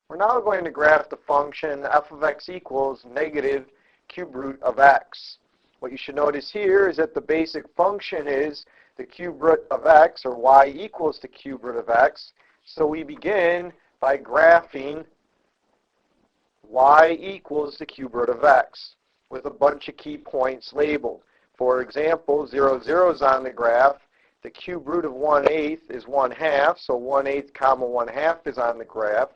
We're now going to graph the function f of x equals negative cube root of x. What you should notice here is that the basic function is the cube root of x, or y equals the cube root of x. So we begin by graphing y equals the cube root of x with a bunch of key points labeled. For example, 0, 0 is on the graph. The cube root of 1/8 is 1/2, so 1/8 comma 1/2 is on the graph.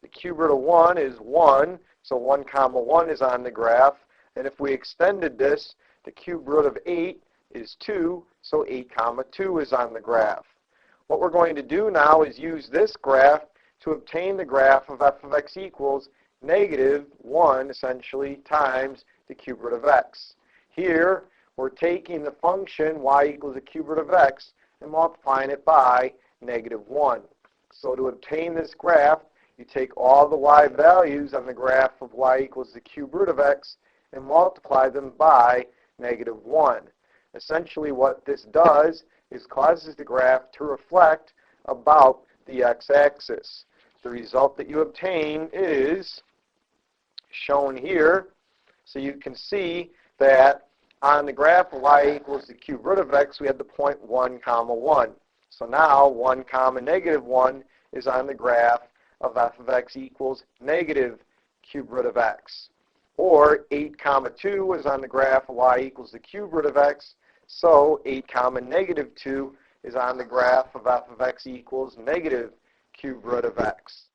The cube root of 1 is 1, so 1 comma 1 is on the graph. And if we extended this, the cube root of 8 is 2, so 8 comma 2 is on the graph. What we're going to do now is use this graph to obtain the graph of f of x equals negative 1, essentially, times the cube root of x. Here, we're taking the function y equals the cube root of x and multiplying it by negative 1. So to obtain this graph, you take all the y values on the graph of y equals the cube root of x and multiply them by negative 1. Essentially what this does is causes the graph to reflect about the x-axis. The result that you obtain is shown here. So you can see that on the graph of y equals the cube root of x, we had the point 1 comma 1. So now 1 comma negative 1 is on the graph of f of x equals negative cube root of x. Or 8 comma 2 is on the graph of y equals the cube root of x. So 8 comma negative 2 is on the graph of f of x equals negative cube root of x.